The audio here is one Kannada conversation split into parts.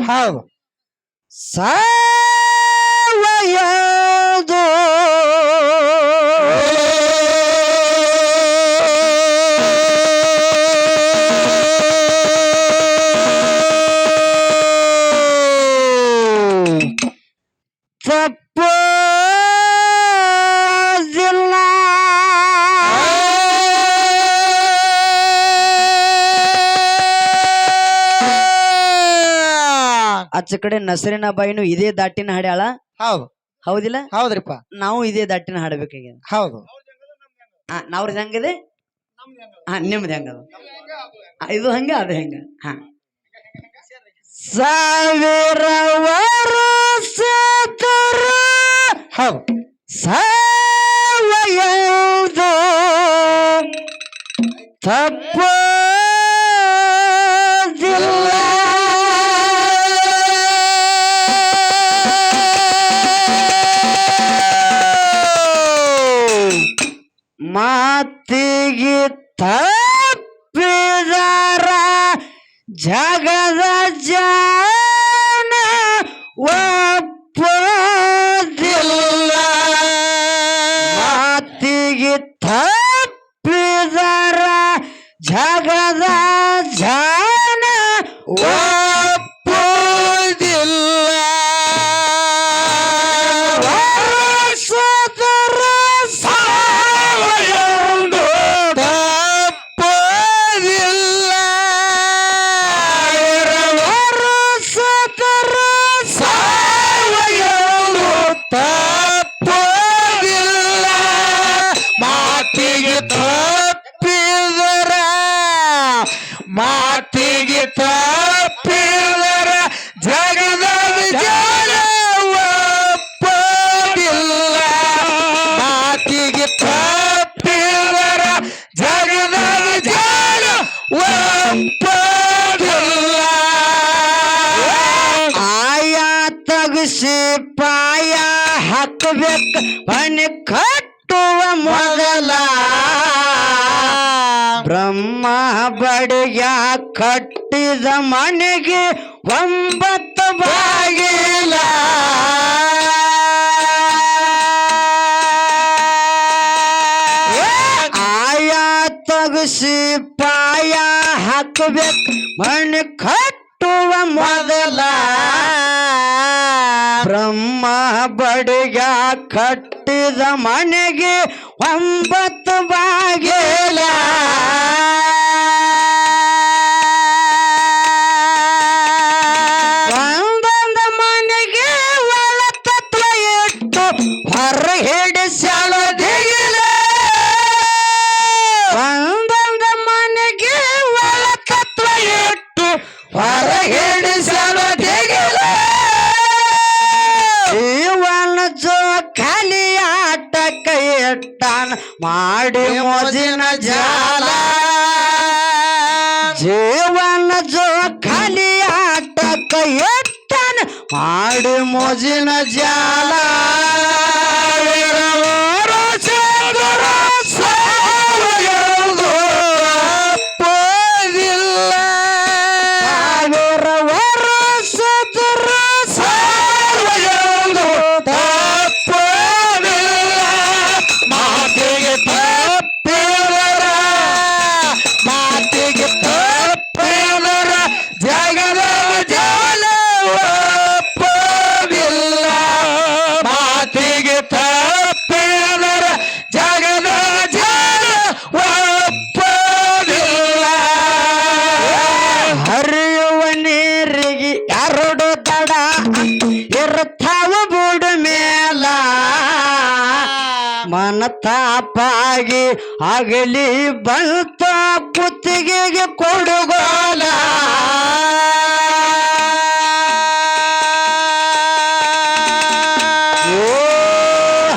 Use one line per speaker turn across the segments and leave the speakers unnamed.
ಹೌದು
ಸಾವಯದು ತಪ್ಪೋದಿಲ್ಲ ಆಚೆ ಕಡೆ ನಸರಿನ ಬಾಯಿನು ಇದೇ ದಾಟಿನ ಹಾಡ್ಯಾಳ
ಹೌದು
ಹೌದಿಲ್ಲ
ಹೌದ್ರಿಪ್ಪ
ನಾವು ಇದೇ ದಾಟಿನ ಹಾಡಬೇಕಾಗ್ಯದ
ಹೌದು
ನಾವ್ರದ್ ಹೆಂಗಿದೆ ನಿಮ್ದು ಹೆಂಗದ ಇದು ಹಂಗ ಅದು ಹೆಂಗ ಸಾವಿರ ವರ್ಷ
ಹೌದು
ಸಾವಯದು ತಪ್ಪೋದಿಲ್ಲ ಮಾತಿಗೆ ತಪ್ಪಿದರ ಜಗದ ಜಾನ ಒಪ್ಪೋದಿಲ್ಲ ಮಾತಿಗೆ ತಪ್ಪಿದರ ಜಗದ ಜಾನ ಒಪ್ಪೋದಿಲ್ಲ ವರ್ಷದರ ಸಾವಯದು ತಪ್ಪೋದಿಲ್ಲ ವರ್ಷದರ ಸಾವಯದು ತಪ್ಪೋದಿಲ್ಲ ಮಾತಿಗೆ ತಪ್ಪಿದರ ಮಾತಿಗೆ ತಪ್ಪಿದರ ಜಗದ ವಿಜಯ ಒಪ್ಪೋದಿಲ್ಲ ಮಾತಿಗೆ ತಪ್ಪಿದರ ಜಗದ ವಿಜಯ ಒಪ್ಪೋದಿಲ್ಲ ಆಯಾ ತಗಸಿ ಪಾಯ ಹಾಕಬೇಕು ಮನೆ ಕಟ್ಟುವ ಮೊದಲ ಬ್ರಹ್ಮ ಬಡಿಯ ಕಟ್ಟಿದ ಮನೆಗೆ 9 ಬಾಗಿಲ ಆಯಾ ತಗಸಿ ಪಾಯ ಹಾಕಬೇಕು ಮನೆ ಕಟ್ಟುವ ಮೊದಲ ಬ್ರಹ್ಮ ಬಡಿಯ ಕಟ್ಟಿದ ಮನೆಗೆ 9 ಬಾಗಿಲ ಒಂದೊಂದು ಮನೆಗೆ ಒಳ ತತ್ವ ಇಟ್ಟು ಹೊರ ಹಿಡಿಸಲ ದಿಗಿಲ ಒಂದೊಂದು ಮನೆಗೆ ಒಳ ತತ್ವ ಇಟ್ಟು ಹೊರ ಹಿಡಿಸಲ ದಿಗಿಲ ಜೀವನ ಜೋ ಖಾಲಿ ಆಟಕ ಇಟ್ಟಾನ ಮಾಡಿ ಮೋಜಿನ ಜಾಲ ಜೀವನ ಜೋ ಖಾಲಿ ಆಟಕ ಇಟ್ಟಾನ ಮಾಡಿ ಮೋಜಿನ ಜಾಲ ಸಾವಯದು ಒಪ್ಪೋದಿಲ್ಲ ಸಾವಿರ ವರ್ಷದರ ಸಾವಯದು ತಪ್ಪೋದಿಲ್ಲ ಮಾತಿಗೆ ತಪ್ಪಿದರ ಮಾತಿಗೆ ತಪ್ಪಿದರ ಜಗದ ಜಾಲ ಒಪ್ಪೋದಿಲ್ಲ ಮಾತಿಗೆ ತಪ್ಪಿದರ ಜಗದ ಜಾಲ ಒಪ್ಪೋದಿಲ್ಲ ಹರಿಯುವ ನೀರಿಗೆ 2 ದಡ ಇರ್ತಾವ ಬುಡ ಮೇಲ ಮನ ತಾಪಾಗಿ ಆಗಲಿ ಬಂತ ಕುತ್ತಿಗೆಗೆ ಕೊಡುಗೋಲ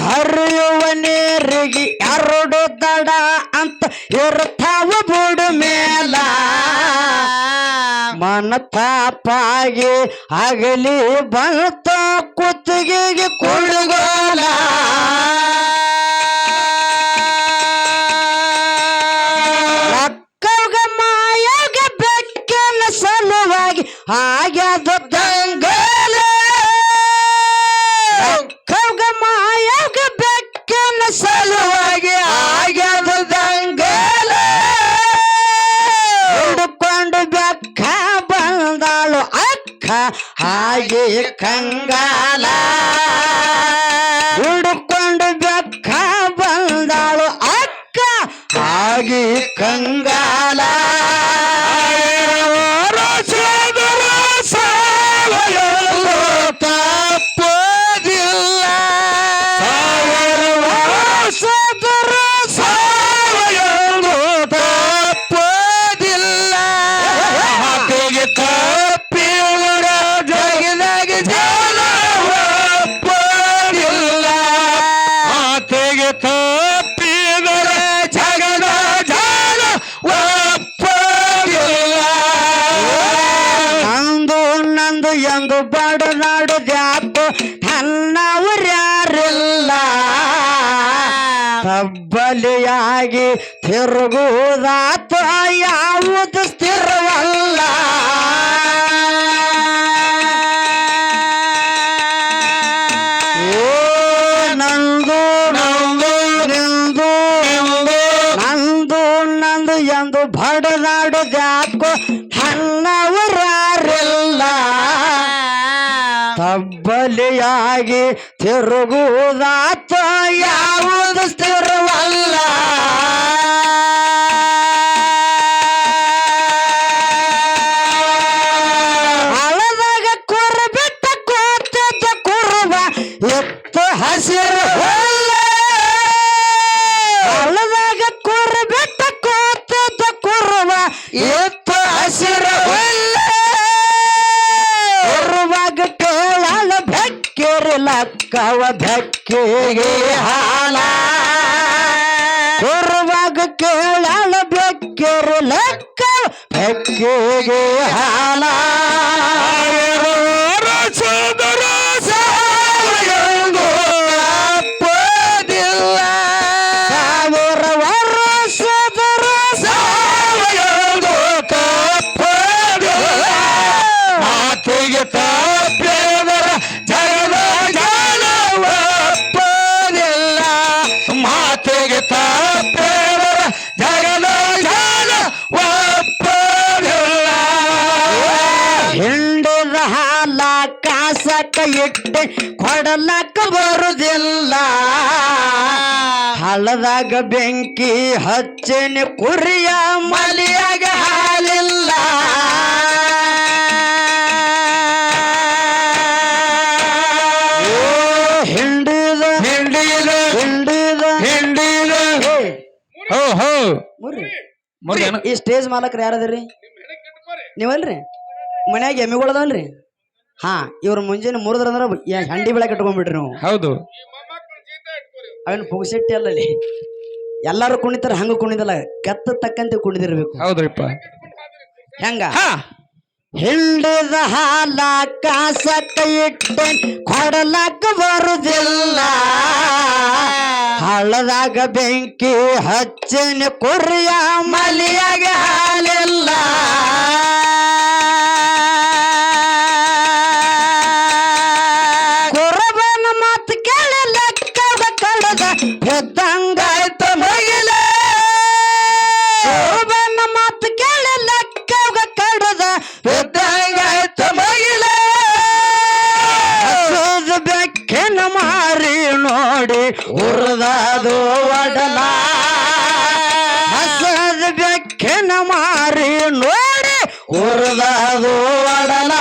ಹರಿಯುವ ನೀರಿಗೆ 2 ದಡ ಅಂತ ಇರ್ತಾವ ಬುಡ ಮೇಲ ಮನ ತಾಪಾಗಿ ಆಗಲಿ ಬಂತ ಕುತ್ತಿಗೆಗೆ ಕೊಡುಗೋಲ ಅಕ್ಕಗ ಮಾಯಾಗ ಬೆಕ್ಕನ ಸಲುವಾಗಿ ಆಗ್ಯದ ಹಾಗೆ ಕಂಗಾಲ ಹುಡುಕೊಂಡು ಬೆಕ್ಕ ಬಂದಾಳು ಅಕ್ಕ ಹಾಗೆ ಕಂಗಾಲ ಎಂದು ಬಡನಾಡುದ್ಯಾಕೋ ನನ್ನವರ್ಯಾರಿಲ್ಲ ತಬ್ಬಲಿಯಾಗಿ ತಿರುಗುವುದಾತ ಯಾವುದು ಸ್ಥಿರವಲ್ಲ ನಂದು ನಂದು ನಿಂದು ನಂದು ನಂದು ಎಂದು ಬಡನಾಡುದ್ಯಾಕೋ ನನ್ನವರ್ಯಾರಿಲ್ಲ ತಬ್ಬಲಿಯಾಗಿ ತಿರುಗುವುದಾತ ಯಾವುದು ಸ್ಥಿರವಲ್ಲ ಹಳದಾಗ ಕುರ ಬಿಟ್ಟ ಕೂತಿದ್ದ ಕುರುಬ ಎತ್ತು ಹಸಿರು ಹುಲ್ಲ ಹಳದಾಗ ಕುರ ಬಿಟ್ಟ ಕೂತಿದ್ದ ಕುರುಬ ಎತ್ತು ಹಸಿರು ಹುಲ್ಲ ಕುರುಬಾಗ ಕೇಳಲ ಬೆಕ್ಕಿರಲಕ್ಕವ ಬೆಕ್ಕಿಗೆ ಹಾಲ ಕುರುಬಾಗ ಕೇಳಲ ಬೆಕ್ಕಿರಲಕ್ಕ ಬೆಕ್ಕಿಗೆ ಹಾಲ ಸಾವಿರ ವರ್ಷದರ ಮಾತಿಗೆ ತಪ್ಪಿದರ ಜಗದ ಜಾಲವಪ್ಪದಿಲ್ಲ ಮಾತಿಗೆ ತಪ್ಪಿದರ ಜಗದ ಜಾಲವಪ್ಪದಿಲ್ಲ ಹಿಂಡಿದ ಹಾಲ ಕಾಸಕ್ಕ ಇಟ್ಟೆ ಕೊಡಲಕ್ಕ ಬರುದಿಲ್ಲ ಹಳದಾಗ ಬೆಂಕಿ ಹಚ್ಚಿನ ಕುರಿಯ ಮಲಿಯಾಗ ಹಾಲಿಲ್ಲ ಹಿಂಡಿದ ಹಿಂಡಿದ ಹಿಂಡಿದ ಹಿಂಡಿದ
ಹೋ ಹೋ
ಮುರ್ರಿ ಈ ಸ್ಟೇಜ್ ಮಾಲಕರು ಯಾರದ್ರಿ ನೀವಲ್ರಿ ಮನ್ಯಾಗ ಎಮ್ಮಿಗಳದವಲ್ರಿ ಹಾ ಇವ್ರ ಮುಂಜಾನೆ ಮುರಿದ್ರಂದ್ರ ಹಂಡಿ ಬೆಳಕ್ ಇಟ್ಕೊಂಡ್ಬಿಟ್ರಿ ನೀವು
ಹೌದು
ಅವನ್ ಪುಗ್ಸಿಟ್ಟಿ ಅಲ್ಲಲ್ಲಿ ಎಲ್ಲಾರು ಕುಣಿತಾರ ಹಂಗ ಕುಣಿದಲ್ಲ ಗತ್ತ ತಕ್ಕಂತೆ ಕುಣಿದಿರ್ಬೇಕು
ಹೌದ್ರಿಪ್ಪ
ಹೆಂಗ ಹಿಂಡಿದ ಹಾಲ ಕಾಸಕ್ಕ ಇಟ್ಟೆ ಕೊಡಲಕ್ಕ ಬರುದಿಲ್ಲ ಹಳ್ಳದಾಗ ಬೆಂಕಿ ಹಚ್ಚಿನ ಕುರಿಯ ಮಲಿಯಾಗ ಹಾಲಿಲ್ಲ ಕುರಬನ ಮಾತು ಕೇಳಿ ಲೆಕ್ಕದ ಕಡದ ಎದ್ದಂಗಾಯ್ತ ಮಗಿಲ ಕುರಬನ ಮಾತು ಕೇಳಿ ಲೆಕ್ಕದ ಕಡದ ಎದ್ದಂಗಾಯ್ತ ಮಗಿಲ ಹಸದ ಬೆಕ್ಕಿನ ಮಾರಿ ನೋಡಿ ಉರ್ದಾದು ಒಡಲ ಹಸದ ಬೆಕ್ಕಿನ ಮಾರಿ ನೋಡಿ ಉರ್ದಾದು ಒಡಲ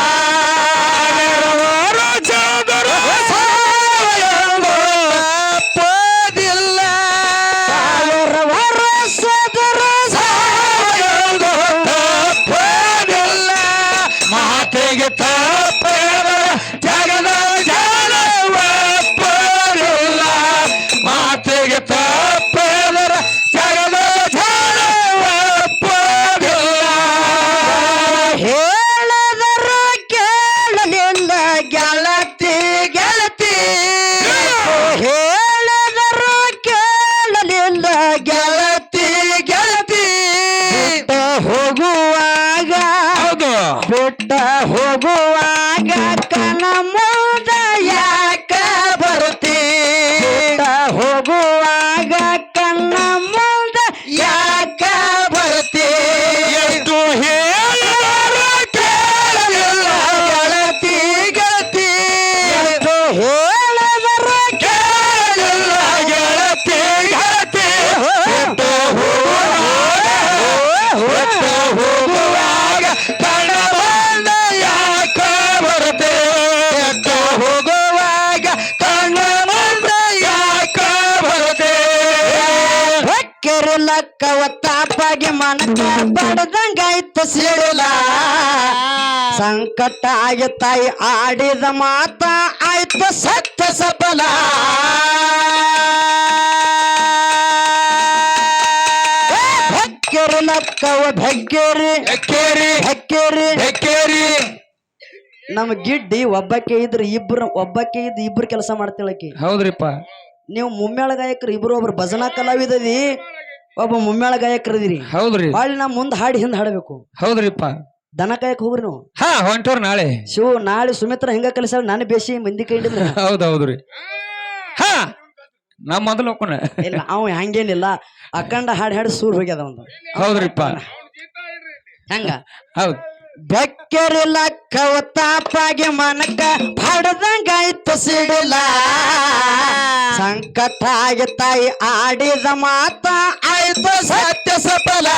ಬಿಟ್ಟ ಹೋಗುವಾಗ ಕನ ಮುದ ಯಾಕ ಬರುತ್ತಿ ಬಿಟ್ಟ ಹೋಗುವಾಗ ಕನ್ನ ಮುದ ಯಾಕ ಬರುತ್ತಿ ಎಷ್ಟು ಹೇಳಿದರು ಕೇಳಲಿಲ್ಲ ಕವತಾಪಾಗಿ ಮನಕ ಬಡದಂಗಾಯ್ತು ಸಿಡಿಲ ಸಂಕಟ ಆಗಿ ತಾಯಿ ಆಡಿದ ಮಾತ ಆಯ್ತು ಸತ್ಯ ಸಫಲ ಹೆಕ್ಕೇರಿ ಲಕ್ಕವ ಬೆಕ್ಕೇರಿ
ಹೆಕ್ಕೇರಿ
ಹೆಕ್ಕೇರಿ
ಹೆಕ್ಕೇರಿ
ನಮ್ಮ ಗಿಡ್ಡಿ ಒಬ್ಬಕ್ಕೆ ಇದ್ರೆ ಇಬ್ರು ಕೆಲಸ ಮಾಡ್ತಿಳಕಿ
ಹೌದ್ರಿಪ್ಪ
ನೀವು ಮುಮ್ಮೇಳ ಗಾಯಕರು ಇಬ್ರು ಒಬ್ರು ಭಜನಾ ಕಲಾವಿದದಿ ಒಬ್ಬ ಮುಮ್ಮೇಳ ಗಾಯಕರದಿರಿ
ಹೌದ್ರಿ
ಬಾಳಿ ನಾ ಮುಂದ್ ಹಾಡಿ ಹಿಂದ್ ಹಾಡಬೇಕು
ಹೌದ್ರಿಪ್ಪ
ದನ ಕಾಯಕ್ ಹೋಗ್ರಿ ನೀವು
ಹಾ ಹೊಂಟೋರ್ ನಾಳೆ
ಶಿವ ನಾಳೆ ಸುಮಿತ್ರ ಹೆಂಗ ಕಲಿಸ ನಾನು ಬೇಸಿ ಮಂದಿ ಕೈ ಹಿಡಿದ್ರೆ
ಹೌದೌದ್ರಿ ಹಾ ನಾ ಮೊದಲು ಹೋಗೋಣ
ಇಲ್ಲ ಅವ ಹಂಗೇನಿಲ್ಲ ಅಖಂಡ ಹಾಡಿ ಸೂರ್ ಹೋಗ್ಯದ ಒಂದು
ಹೌದ್ರಿಪ್ಪ
ಹೆಂಗ
ಹೌದ್
ಬೆಕ್ಕೇರಿ ಲಕ್ಕವ ತಾಪಾಗಿ ಮನಕ ಬಡದಂಗಾಯ್ತು ಸಿಡಿಲ ಸಂಕಟ ಆಗಿ ತಾಯಿ ಆಡಿದ ಮಾತ ಆಯ್ತು ಸತ್ಯ ಸಫಲ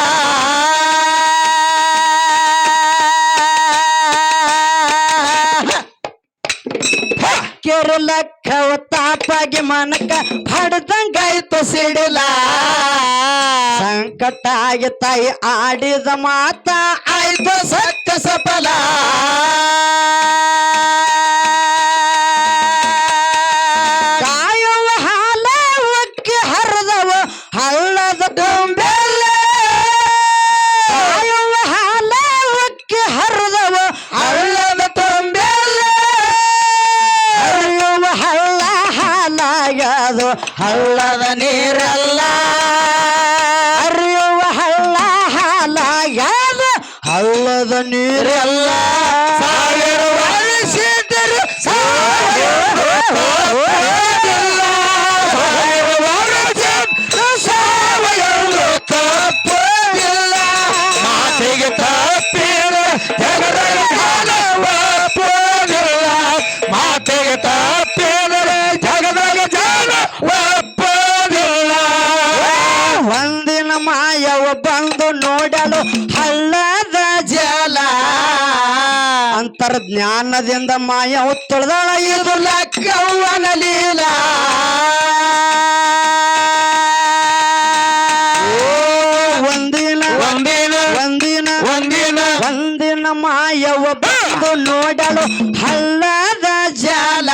ಬೆಕ್ಕೇರಿ ಲಕ್ಕವ ತಾಪಾಗಿ ಮನಕ ಬಡದಂಗಾಯ್ತು ಸಿಡಿಲ ಸಂಕಟ ಆಗಿ ತಾಯಿ ಆಡಿದ ಮಾತ ಆಯ್ತು ಸತ್ಯ ಸಫಲ ಕಾಯುವ ಹಾಲ ಒಕ್ಕಿ ಹರಿದವ ಹಳ್ಳದ ತುಂಬೆಲ್ಲ ಕಾಯುವ ಹಾಲ ಒಕ್ಕಿ ಹರಿದವ ಹಳ್ಳದ ತುಂಬೆಲ್ಲ ಹರಿಯುವ ಹಳ್ಳ ಹಾಲಾಗದು ಹಳ್ಳದ ನೀರಲ್ಲ ಹರಿಯುವ ಹಳ್ಳ ಹಾಲಾಗ್ಯಾದ ಹಳ್ಳದ ನೀರೆಲ್ಲ ಸಾವಿರ ವರ್ಷಿದ್ದರು ಸಾವಯವ ತಪ್ಪೋದಿಲ್ಲ ಮಾತಿಗೆ ತಪ್ಪಿಲ್ಲ ಜಗದಾಗ ಒಪ್ಪೋದಿಲ್ಲ ಮಾತಿಗೆ ತಪ್ಪಿಲ್ಲ ಜಗದಾಗ ಜನ ಒಪ್ಪೋದಿಲ್ಲ ಒಂದಿನ ಮಾಯವ ಬಂದು ನೋಡಲು ಹಳ್ಳದ ಜಲ ಅಂತರ್ಜ್ಞಾನದಿಂದ ಮಾಯವು ತಿಳಿದಳ ಇದು ಲಕ್ಕವ್ವನ ಲೀಲ ಒಂದಿನ
ಒಂದಿನ
ಒಂದಿನ
ಒಂದಿನ
ಒಂದಿನ ಮಾಯವ ಬಂದು ನೋಡಲು ಹಳ್ಳದ ಜಲ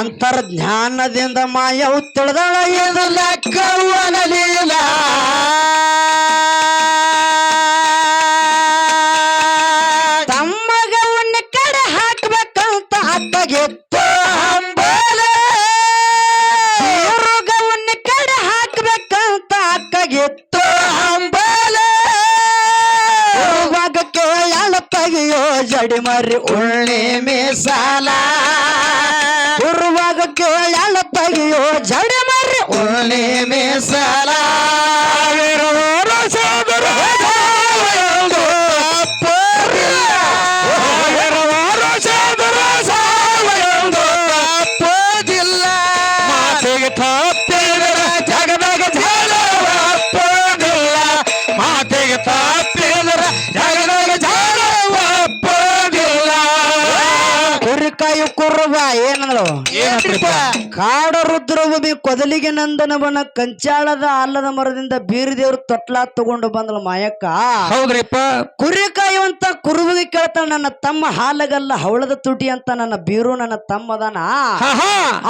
ಅಂತರ್ಜ್ಞಾನದಿಂದ ಮಾಯವು ತಿಳಿದಳ ಇದು ಲಕ್ಕವ್ವನ ಲೀಲ ತಮ್ಮಗವನ್ನ ಕಡೆ ಹಾಕ್ಬೇಕಂತ ಅಕ್ಕಗೆತ್ತು ಹಂಬಲೆ ರೋಗವನ್ನ ಕಡೆ ಹಾಕ್ಬೇಕಂತ ಅಕ್ಕಗೆತ್ತು ಹಂಬಲೆ ಹೋಗುವಾಗ ಕೇಳ ತೆಗೆಯೋ ಜಡಿ ಮರಿ ಉಳ್ಳಿ ಮೀಸಾಲ ಉರುವಾಗ ಕೇಳ ತೆಗೆಯೋ ಜಡಿ ಮರಿ ಉಳ್ಳಿ ಮೀಸಾಲ
ಮಾತಿಗೆ ತಪ್ಪಿಲ್ಲ ಜಗದಾಗ ಜನ ಒಪ್ಪೋದಿಲ್ಲ ಮಾತಿಗೆ ತಪ್ಪಿಲ್ಲ ಜಗದಾಗ ಜನ ಒಪ್ಪೋದಿಲ್ಲ
ಕುರಿಕಾಯಿ ಕುರುಬ ಏನಂದ್ರು
ಏನಂತ್ರಿಪ್ಪ?
ಕಾಡ ರುದ್ರಭೂಮಿ ಕೊದಲಿಗೆ ನಂದನವನ ಕಂಚಾಳದ ಆಲದ ಮರದಿಂದ ಬೀರಿ ದೇವ್ರು ತೊಟ್ಲ ತಗೊಂಡು ಬಂದಳ ಮಾಯಕ್ಕ
ಹೌದ್ರಿಪ್ಪ
ಕುರಿ ಕಾಯುವಂತ ಕುರುಬಿಗೆ ಕೇಳ್ತಾನ ನನ್ನ ತಮ್ಮ ಹಾಲಗಲ್ಲ ಹವಳದ ತುಟಿ ಅಂತ ನನ್ನ ಬೀರು ನನ್ನ ತಮ್ಮದನ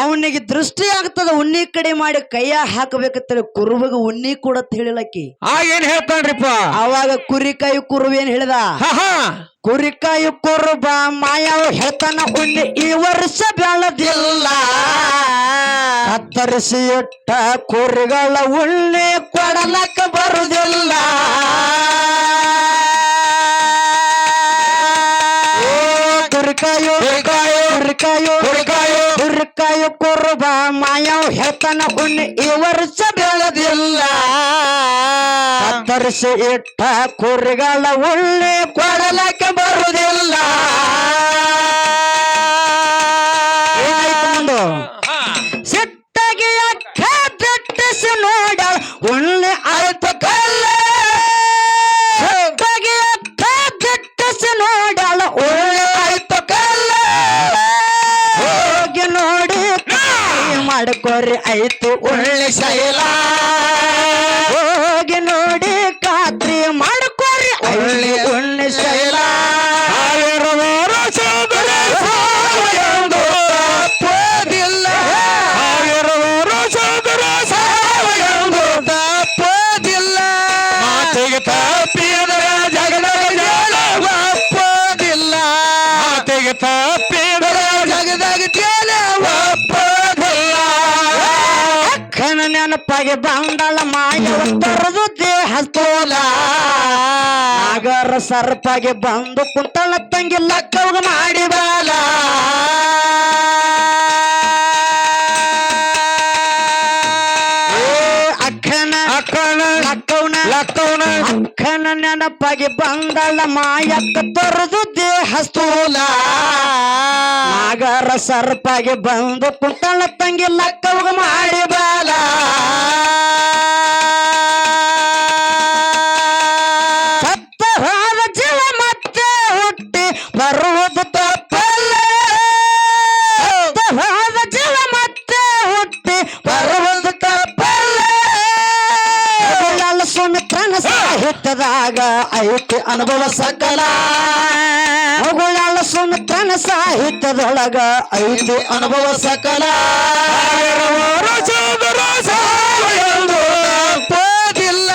ಅವನಿಗೆ ದೃಷ್ಟಿ ಆಗ್ತದ ಉಣ್ಣಿ ಕಡೆ ಮಾಡಿ ಕೈಯ ಹಾಕಬೇಕಂತೇಳಿ ಕುರುಬಗ ಉಣ್ಣಿ ಕೂಡ ಹೇಳಿಲಕ್ಕಿ
ಆಗೇನ್ ಹೇಳ್ತಾನ್ರಿಪ್ಪ
ಅವಾಗ ಕುರಿ ಕಾಯಿ ಕುರುಬ ಏನ್ ಹೇಳಿದ ಕುರಿಕಾಯಿ ಕುರುಬ ಮಾಯವ ಹೇಳ್ತಾನ ಉಣ್ಣಿ ಈ ವರ್ಷ ಬೆಳದಿಲ್ಲ ಕತ್ತರಿಸಿ ಇಟ್ಟ ಕುರಿಗಳ ಉಣ್ಣಿ ಕೊಡಲಕ್ಕ ಬರುದಿಲ್ಲ ಕುರಿಕಾಯು ಕುರಿಕಾಯು ಕುರಿಕಾಯು ಕುರುಬ ಮಾಯವ ಹೇಳ್ತಾನ ಉಣ್ಣಿ ಈ ವರ್ಷ ಬೆಳದಿಲ್ಲ ಕತ್ತರಿಸಿ ಇಟ್ಟ ಕುರಿಗಳ ಉಣ್ಣಿ ಕೊಡಲಕ್ಕೆ ಬರುದಿಲ್ಲ ಸಿಟ್ಟಾಗಿ ಅಕ್ಕ ದಟ್ಟಿಸಿ ನೋಡ ಉಣ್ಣಿ ಆಯ್ತು ಕಲ್ಲ ಸಿಟ್ಟಾಗಿ ಅಕ್ಕ ದಟ್ಟಿಸಿ ನೋಡಳ ಉಣ್ಣಿ ಆಯ್ತು ಕಲ್ಲ ಹೋಗಿ ನೋಡಿ ಮಾಡ್ಕೋರಿ ಐತಿ
ಒಳ್ಳೆ ಶೈಲ
ಹೋಗಿ ನೋಡಿ ಖಾತ್ರಿ ಮಾಡ್ಕೋರಿ ಒಳ್ಳೆ ಒಳ್ಳೆ ಶೈಲ
ಸಾವಿರ ವರ್ಷದರ ಸಾವಯಂದು ತಪ್ಪೋದಿಲ್ಲ ಸಾವಿರ ವರ್ಷದರ ಸಾವಯಂದು ತಪ್ಪೋದಿಲ್ಲ ಮಾತಿಗೆ ತಪ್ಪಿದರೆ ಜಗದಾಗ ಜಲ ಒಪ್ಪೋದಿಲ್ಲ ಮಾತಿಗೆ ತಪ್ಪಿದರೆ ಜಗದಾಗ ಜಲ ಒಪ್ಪೋದಿಲ್ಲ
ಅಕ್ಕನ ನೆನಪಾಗಿ ಬಂದಳ ಮಾಯವ ತರದು ದೇಹ ತೋಲ ನಾಗರ ಸರ್ಪಾಗಿ ಬಂದು ಕುಂತಳ ತಂಗಿ ಲಕ್ಕವಾಗ ಮಾಡಿ ಬಾಲ ಅಕ್ಕನ ಲಕ್ಕವನ ಅಕ್ಕನ ನೆನಪಾಗಿ ಬಂದಳ ಮಾಯಕ್ಕ ತರದು ದೇಹ ಸ್ಥೂಲ ನಾಗರ ಸರ್ಪಾಗಿ ಬಂದು ಕುಂತಳ ತಂಗಿ ಲಕ್ಕವಾಗ ಮಾಡಿ ಬಾಲ ಸತ್ತ ಹೋದ ಜೀವ ಮತ್ತೆ ಹುಟ್ಟಿ ಬರುವುದು ತಪ್ಪಲ್ಲ ಸತ್ತ ಹೋದ ಜೀವ ಮತ್ತೆ ಹುಟ್ಟಿ ಬರುವುದು ತಪ್ಪಲ್ಲ ಸುಮಿತ್ರನ ಸಾಹಿತ್ಯದಾಗ ಐತಿ ಅನುಭವ ಸಕಲ ಮಗುಳಾಳ ಸುಮಿತ್ರನ ಸಾಹಿತ್ಯದೊಳಗ ಐತಿ ಅನುಭವ ಸಕಲ
ಸಾವಯಂದು ತಪ್ಪೋದಿಲ್ಲ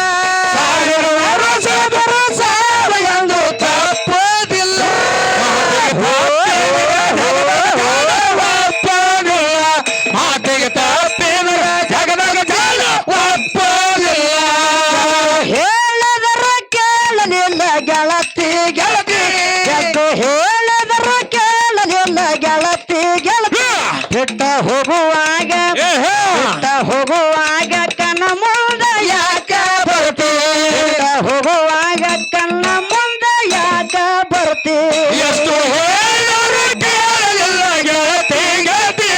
ಸಾವಿರ ವರ್ಷದರ ಸಾವಯಂದು ತಪ್ಪೋದಿಲ್ಲ ಒಪ್ಪೋದಿಲ್ಲ ಮಾತಿಗೆ ತಪ್ಪಿದರೆ ಜಗದಾಗ ಜಲ ಒಪ್ಪೋದಿಲ್ಲ
ಹೇಳದರ ಕೇಳಲಿಲ್ಲ ಗೆಳತಿ ಗೆಳತಿ ಗೆದ್ದು ಹೇಳದರ ಕೇಳಲಿಲ್ಲ ಗೆಳತಿ ಗೆಳತಿ ಬಿಟ್ಟ ಹೋಗುವಾಗ ಕಣ್ಣ ಮುಂದ ಯಾಕ ಬರ್ತಿ ಬಿಟ್ಟ ಹೋಗುವಾಗ ಕಣ್ಣ ಮುಂದ ಯಾಕ ಬರ್ತಿ
ಎಷ್ಟು ಹೇಳಿದರು ಕೇಳಲಿಲ್ಲ ಗೆಳತಿ ಗೆಳತಿ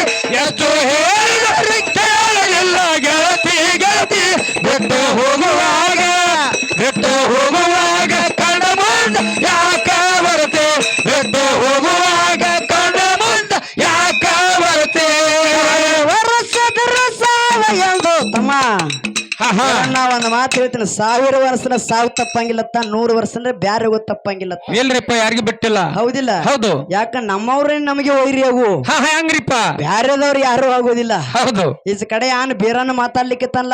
ಎಷ್ಟು ಹೇಳಿದರು ಕೇಳಲಿಲ್ಲ ಗೆಳತಿ ಗೆಳತಿ ಬಿಟ್ಟು ಹೋಗುವಾಗ ಕಣ್ಣ ಮುಂದ ಯಾಕ ಬರುತ್ತೆ ಬಿಟ್ಟು ಹೋಗುವಾಗ ಕಣ್ಣ ಮುಂದ ಯಾಕ ಬರುತ್ತೆ
ವರ್ಷದ್ರ ಸಾವಯಂದು ತಮ್ಮ ನಾ ಒಂದು ಮಾತು ಹೇಳ್ತೀನಿ 1000 ವರ್ಷನ ಸಾವು ತಪ್ಪಂಗಿಲ್ಲತ್ತ 100 ವರ್ಷ ಅಂದ್ರೆ ಬ್ಯಾರೆ ತಪ್ಪಂಗಿಲ್ಲತ್ತ
ಇಲ್ರಿಪ್ಪ ಯಾರಿಗೂ ಬಿಟ್ಟಿಲ್ಲ
ಹೌದಿಲ್ಲ
ಹೌದು
ಯಾಕ ನಮ್ಮವ್ರೇ ನಮಗೆ ವೈರಿ ಆಗು
ಹೆಂಗ್ರಿಪ್ಪ
ಬ್ಯಾರೆದವ್ರು ಯಾರು ಆಗೋದಿಲ್ಲ
ಹೌದು
ಈಚ ಕಡೆ ಯಾನ್ ಬೇರನ್ನ ಮಾತಾಡ್ಲಿಕ್ಕತ್ತಲ್ಲ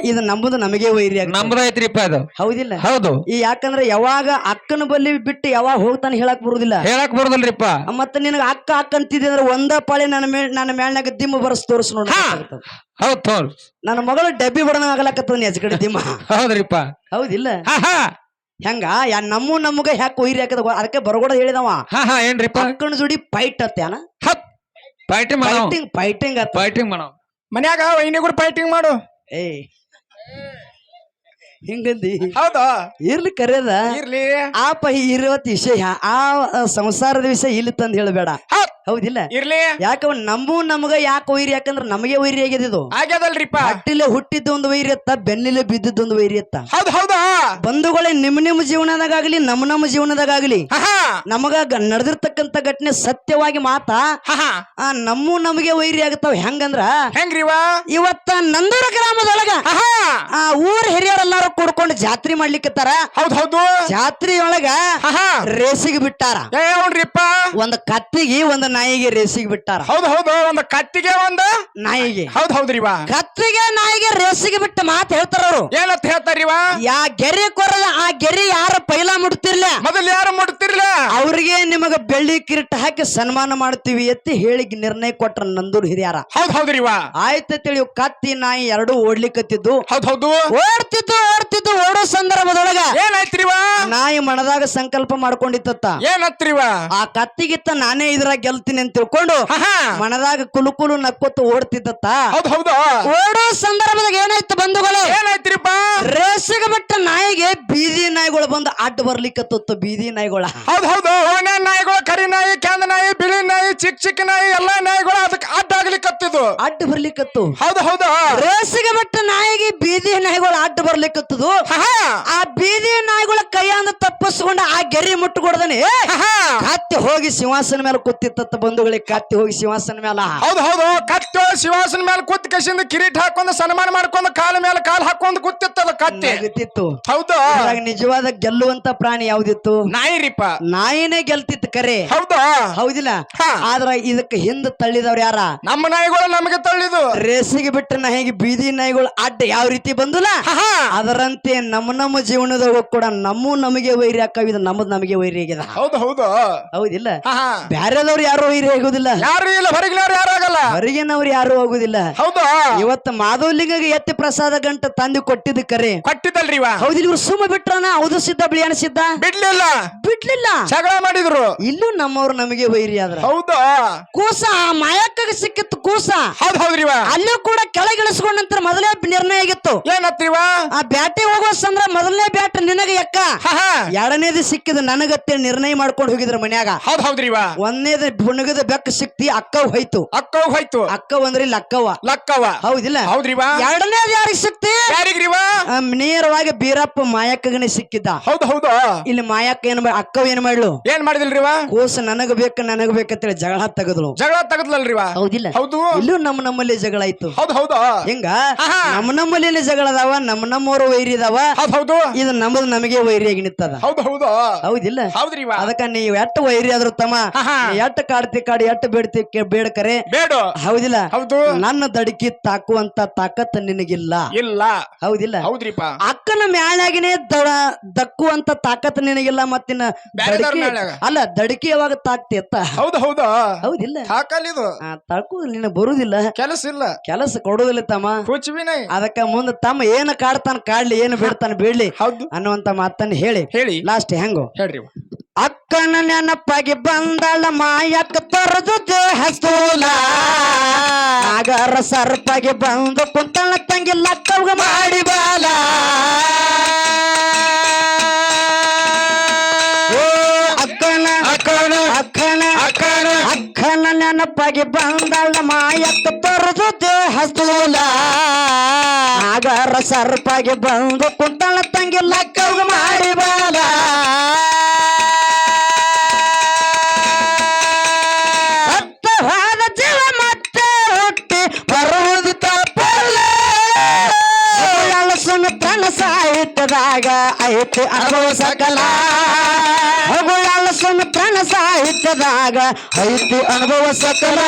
ಇದು ನಂಬುದು ನಮಗೆ ವೈರಿ ಆಗ
ನಮ್ದೈತ್ರಿಪ್ಪ ಅದು
ಹೌದಿಲ್ಲ
ಹೌದು
ಈ ಯಾಕಂದ್ರೆ ಯಾವಾಗ ಅಕ್ಕನ ಬಲ್ಲಿ ಬಿಟ್ಟು ಯಾವಾಗ ಹೋಗ್ತಾನೆ ಹೇಳಕ್ ಬರುದಿಲ್ಲ
ಹೇಳಕ್ ಬರುದಿಲ್ರಿಪ್ಪ
ಮತ್ತೆ ನಿನಗ ಅಕ್ಕ ಅಂತಿದ್ದೆ ಅಂದ್ರೆ ಒಂದ ಪಾಳಿ ನನ್ನ ಮೇಳ್ನಾಗ ದಿಮ್ಮ ಬರ್ಸ್ ತೋರ್ಸ್ ನೋಡ
ಹೌದು
ನನ್ನ ಮಗಳು ಡಬ್ಬಿ ಬಡನ ಆಗಲಕತ್ತದ ನೀ ಕಡೆ ದಿಮ್ಮ
ಹೌದ್ರಿಪ್ಪ
ಹೌದಿಲ್ಲ ಹೆಂಗ ನಮಗ ಯಾಕೆ ಒಯ್ರಿ ಹಾಕದ ಅದಕ್ಕೆ ಬರಗೋಡ ಹೇಳಿದವ
ಏನ್ರಿಪ್ಪ
ಅಕ್ಕನ ಜೋಡಿ ಫೈಟ್ ಅತ್ತೇನ ಫೈಟಿಂಗ್ ಅತ್ತ
ಫೈಟಿಂಗ್ ಮಾಡೋ ಮನ್ಯಾಗ ವೈನಿಗುರು ಫೈಟಿಂಗ್ ಮಾಡು
ಏ ಹಿಂಗಂದಿ
ಹೌದಾ
ಇರ್ಲಿ ಕರೆಯದ
ಇರ್ಲಿ
ಆಪ ಇರುವತ್ ವಿಷಯ ಆ ಸಂಸಾರದ ವಿಷಯ ಇಲ್ಲಿ ತಂದ್ ಹೇಳಬೇಡ ಹೌದಿಲ್ಲ
ಇರ್ಲಿ
ಯಾಕವ ನಮಗ ಯಾಕೆ ವೈರಿ ಯಾಕಂದ್ರ ನಮಗೆ ವೈರಿ ಆಗ್ಯದ ಇದು
ಆಗ್ಯದಲ್ರಿಪ್ಪ
ಹಟ್ಟಿಲೆ ಹುಟ್ಟಿದ್ದ ಒಂದು ವೈರಿ ಎತ್ತ ಬೆನ್ನಿಲೆ ಬಿದ್ದಿದ್ದ ಒಂದು ವೈರಿ ಎತ್ತ
ಹೌದಾ
ಬಂಧುಗಳೇ ನಿಮ್ಮ ಜೀವನದಾಗಲಿ ನಮ್ಮ ಜೀವನದಾಗಲಿ ನಮಗ ನಡೆದಿರ್ತಕ್ಕಂತ ಘಟನೆ ಸತ್ಯವಾಗಿ ಮಾತಾ ನಮಗೆ ವೈರಿ ಆಗತಾವ ಹೆಂಗಂದ್ರ
ಹೆಂಗ್ರಿವ
ಇವತ್ತ ನಂದೂರ ಗ್ರಾಮದೊಳಗ ಊರ್ ಹಿರಿಯರೆಲ್ಲಾರು ಕೂಡ್ಕೊಂಡು ಜಾತ್ರೆ ಮಾಡ್ಲಿಕ್ಕತ್ತಾರ
ಹೌದು
ಜಾತ್ರೆಯೊಳಗ ರೇಸಿಗೆ ಬಿಟ್ಟಾರ ಒಂದ್ ಕತ್ತಿಗೆ ಒಂದ್ ನಾಯಿಗೆ ರೇಸಿಗೆ ಬಿಟ್ಟಾರ
ಹೌದು ಒಂದ್ ಕತ್ತಿಗೆ ಒಂದ್
ನಾಯಿಗೆ
ಹೌದ್ರಿವ
ಕತ್ತಿಗೆ ನಾಯಿಗೆ ರೇಸಿಗೆ ಬಿಟ್ಟ ಮಾತು ಹೇಳ್ತಾರ ಅವ್ರು
ಏನಂತ ಹೇಳ್ತಾರಿವ
ಯಾ ಗೆರೆ ಕೊರದ ಆ ಗೆರೆ ಯಾರ ಪೈಲ ಮುಡ್ತಿರ್ಲ
ಮೊದಲು ಯಾರು ಮುಡ್ತಿರ್ಲ
ಅವ್ರಿಗೆ ನಿಮಗ ಬೆಳ್ಳಿ ಕಿರೀಟ ಹಾಕಿ ಸನ್ಮಾನ ಮಾಡ್ತೀವಿ ಎತ್ತಿ ಹೇಳಿ ನಿರ್ಣಯ ಕೊಟ್ರ ನಂದೂರ್ ಹಿರಿಯಾರ
ಹೌದ್ರಿವ
ಆಯ್ತೇಳಿ ಕತ್ತಿ ನಾಯಿ ಎರಡು ಓಡ್ಲಿಕ್ಕತ್ತಿದ್ದು
ಹೌದು
ಓಡ್ತಿದ್ದು ಓಡೋ ಸಂದರ್ಭದೊಳಗ
ಏನಾಯ್ತ್ರಿವ
ನಾಯಿ ಮನದಾಗ ಸಂಕಲ್ಪ ಮಾಡ್ಕೊಂಡಿತ್ತ
ಏನತ್ರಿವ
ಆ ಕತ್ತಿಗಿತ್ತ ನಾನೇ ಇದ್ರಾಗ ಗೆಲ್ತೀನಿ ಅಂತ ತಿಳ್ಕೊಂಡು ಮನದಾಗ ಕುಲು ನಕ್ಕೊತ್ತು ಓಡ್ತಿದ್ದತ್ತ
ಹೌದು
ಓಡೋ ಸಂದರ್ಭದಾಗ ಏನಾಯ್ತು ಬಂಧುಗಳು
ಏನಾಯ್ತ್ರಿಪ್ಪ
ರೇಸಿಗೆ ಬಿಟ್ಟ ನಾಯಿಗೆ ಬೀದಿ ನಾಯಿಗಳು ಬಂದು ಅಡ್ಡ ಬರ್ಲಿಕ್ಕತ್ತು ಬೀದಿ ನಾಯಿಗಳ
ಹೌದು ಓಣೆ ನಾಯಿಗಳು ಕರಿ ನಾಯಿ ಕೆಂದ ನಾಯಿ ಬಿಳಿ ನಾಯಿ ಚಿಕ್ಕ ನಾಯಿ ಎಲ್ಲಾ ನಾಯಿಗಳು ಅದಕ್ಕೆ ಅಡ್ಡ ಆಗ್ಲಿಕ್ಕತ್ತಿದ್ದು
ಅಡ್ಡ ಬರ್ಲಿಕ್ಕತ್ತು.
ಹೌದು ಹೌದು
ರೇಸಿಗೆ ಬಿಟ್ಟ ನಾಯಿಗೆ ಬೀದಿ ನಾಯಿಗಳು ಅಡ್ಡ ಬರ್ಲಿಕ್ಕತ್ತದು. ಆ ಬೀದಿ ನಾಯಿಗಳ ಕೈಯಿಂದ ತಪ್ಪಿಸ್ಕೊಂಡ ಆ ಗೆರಿ ಮುಟ್ಟುಕೊಡ್ದಾನೆ ಕತ್ತಿ ಹೋಗಿ ಸಿಂಹಾಸನ ಮೇಲೆ ಕೂತಿತ್ತ ಬಂಧುಗಳಿಗೆ. ಕತ್ತಿ ಹೋಗಿ ಸಿಂಹಾಸನ ಮೇಲೆ
ಹೌದು ಹೌದು ಕತ್ತಿ ಸಿಂಹಾಸನ ಮೇಲೆ ಕೂತ್ ಕಸಿಂದ ಕಿರೀಟ ಹಾಕೊಂಡ್ ಸನ್ಮಾನ ಮಾಡ್ಕೊಂಡ್ ಕಾಲ ಮೇಲೆ ಕಾಲ್ ಹಾಕೊಂಡ್ ಕೂತಿತ್ತದ ಕತ್ತಿ
ನಗುತ್ತಿತ್ತು.
ಹೌದು
ಅದ್ರಾಗ ನಿಜವಾದ ಗೆಲ್ಲುವಂತ ಪ್ರಾಣಿ ಯಾವ್ದಿತ್ತು?
ನಾಯಿ ರೀಪ.
ನಾಯಿನೇ ಗೆಲ್ತಿತ್ತು ಕರೆ.
ಹೌದು
ಹೌದಿಲ್ಲ? ಆದ್ರ ಇದಕ್ಕೆ ಹಿಂದ ತಳ್ಳಿದವ್ರ ಯಾರ?
ನಮ್ಮ ನಾಯಿಗಳು ನಮಗೆ ತಳ್ಳಿದು.
ರೇಸಿಗೆ ಬಿಟ್ಟ ನಾಯಿಗೆ ಬೀದಿ ನಾಯಿಗಳು ಅಡ್ಡ ಯಾವ ರೀತಿ ಬಂದುಲ್ಲ ಅದರಂತೆ ನಮ್ಮ ಜೀವನದಾಗ ಕೂಡ ನಮಗೆ ವೈರಿ ಹಾಕವಿದ ನಮ್ಮದ್ ನಮಗೆ ವೈರಿ ಆಗ್ಯದ.
ಹೌದು ಹೌದು
ಹೌದಿಲ್ಲ? ಬ್ಯಾರೆದವ್ರು ಯಾರು ವೈರಿ ಆಗುದಿಲ್ಲ.
ಯಾರು ಇಲ್ಲ, ಹೊರಗಿನವ್ರು ಯಾರು ಆಗಲ್ಲ,
ಹೊರಗಿನವ್ರು ಯಾರು ಆಗುದಿಲ್ಲ.
ಹೌದು
ಇವತ್ತು ಮಾಧವಲಿಂಗಗೆ ಎತ್ತಿ ಪ್ರಸಾದ ಗಂಟ ತಂದು ಕೊಟ್ಟಿದ್ದ ಕರೆ
ಕೊಟ್ಟಿದ್ದಲ್ರಿ ಇವ.
ಹೌದಿಲ್ಲ? ಇವ್ರು ಸುಮ್ಮ ಬಿಟ್ರನ ಹೌದು ಸಿದ್ಧ ಬಿಳಿಯಣ ಸಿದ್ಧ
ಬಿಡ್ಲಿಲ್ಲ ಜಗಳ ಮಾಡಿದ್ರು.
ಇಲ್ಲೂ ನಮ್ಮವ್ರು ನಮಗೆ ವೈರಿ ಆದ್ರ.
ಹೌದು
ಕೂಸ ಆ ಮಾಯಕ್ಕಗೆ ಸಿಕ್ಕಿತ್ತು ಕೂಸ.
ಹೌದ್ ಹೌದ್ರಿವ.
ಅಲ್ಲೂ ಕೂಡ ಕೆಳಗಿಳಿಸ್ಕೊಂಡ ನಂತರ ಮೊದಲೇ ನಿರ್ಣಯ ಆಗಿತ್ತು.
ಏನತ್ರಿವ? ಆ
ಬ್ಯಾಟಿ ಹೋಗೋ ಸಂದ್ರ ಮೊದಲನೇ ಬ್ಯಾಟ್ ನಿನಗೆ ಎಕ್ಕ, ಎರಡನೇದು ಸಿಕ್ಕಿದ ನನಗತ್ತೆ ನಿರ್ಣಯ ಮಾಡ್ಕೊಂಡು ಹೋಗಿದ್ರ ಮನ್ಯಾಗ.
ಹೌದ್ ಹೌದ್ರಿವ.
ಒಂದನೇದು ಬುಣಗದ ಬೆಕ್ಕ ಸಿಕ್ತಿ ಅಕ್ಕವ್ ಹೋಯ್ತು. ಅಕ್ಕವ್ ಅಂದ್ರೆ ಲಕ್ಕವ. ಹೌದಿಲ್ಲ?
ಹೌದ್ರಿವ.
ಎರಡನೇದು ಯಾರಿಗೆ ಸಿಕ್ತಿ?
ಯಾರಿಗ್ರಿವ?
ನೇರವಾಗಿ ಬೀರಪ್ಪ ಮಾಯಕ್ಕಗನೆ ಸಿಕ್ಕಿದ್ದ.
ಹೌದು ಹೌದು.
ಇಲ್ಲಿ ಮಾಯಕ್ಕ ಅಕ್ಕವ್ ಏನ್ ಮಾಡ್ಲು?
ಏನ್ ಮಾಡಿದಿಲ್ರಿವ?
ಕೂಸ ನನಗ ಬೇಕಂತೇಳಿ ಜಗಳ ತೆಗದ್ಲಲ್ರಿವ. ಹೌದಿಲ್ಲ?
ಹೌದು.
ಇಲ್ಲೂ ನಮ್ಮಲ್ಲಿ ಜಗಳ ಆಯ್ತು.
ಹೌದು ಹೌದು.
ಹಿಂಗ ನಮ್ಮಲ್ಲಿ ಜಗಳ ಅದಾವ, ನಮ್ಮವ್ರ ವೈರಿ ಇದಾವ.
ಹೌದು.
ಇದು ನಮ್ಮದು ನಮಗೆ ವೈರಿಯಾಗಿ ನಿಂತದ.
ಹೌದು ಹೌದು.
ಹೌದಿಲ್ಲ?
ಹೌದ್ರಿವ.
ಅದಕ್ಕ ನೀವು ಎಟ್ಟು ವೈರಿ ಆದ್ರು ತಮ್ಮ, ಎಟ್ಟು ಕಾಡ್ತಿ ಎಟ್ಟು ಬೇಡ್ಕರೆ
ಬೇಡ.
ಹೌದಿಲ್ಲ?
ಹೌದು.
ನನ್ನ ದಡಕಿ ತಾಕುವಂತ ತಾಕತ್ ನಿನಗಿಲ್ಲ.
ಇಲ್ಲ.
ಹೌದಿಲ್ಲ?
ಹೌದ್ರಿಪ.
ಅಕ್ಕನ ಮ್ಯಾಲಾಗಿನೇ ದಕ್ಕುವಂತ ತಾಕತ್ ನಿನಗಿಲ್ಲ. ಮತ್ತಿನ ಅಲ್ಲ ದಡಕಿ ಯಾವಾಗ ತಾಕ್ತಿ ಅತ್ತ.
ಹೌದು ಹೌದು.
ಹೌದಿಲ್ಲ?
ತಾಕಲಿದು
ತಾಕು ನಿನ್ನ ಬರುದಿಲ್ಲ, ಕೆಲಸ ಕೊಡುದಿಲ್ಲ ತಮ್ಮ. ಅದಕ್ಕ ಮುಂದ ತಮ್ಮ ಏನ ಕಾಡ್ತಾನ ಕಾಡ್ಲಿ, ಏನು ಬಿಡ್ತಾನ ಬಿಡ್ಲಿ ಅನ್ನುವಂತ ಮಾತನ್ನ ಹೇಳಿ ಲಾಸ್ಟ್ ಹೆಂಗೋ
ಹೇಳ್ರಿ.
ಅಕ್ಕನ ನೆನಪಾಗಿ ಬಂದಳ ಮಾಯಕ್ಕ ತೊರೆದು ದೇಹ ಸ್ಥೂಲ, ನಾಗರ ಸರ್ಪಾಗಿ ಬಂದು ಕುಂತಳ ತಂಗಿ ಲಕ್ಕವ್ಗ ಮಾಡಿ ಬಾಲ. ಅಕ್ಕನ ನೆನಪಾಗಿ ಬಂದಳ ಮಾಯಕ್ಕ ತೊರೆದು ದೇಹ ಸ್ಥೂಲ, ನಾಗರ ಸರ್ಪಾಗಿ ಬಂದು ಕುಂತಳ ತಂಗಿ ಲಕ್ಕವ್ಗ ಮಾಡಿ ಬಾಲ. ಸಾಹಿತ್ಯದಾಗ ಐತಿ ಅನುಭವ ಸಕಲ, ಪ್ರಾಣ ಸಾಹಿತ್ಯದಾಗ ಐತಿ ಅನುಭವ ಸಕಲ.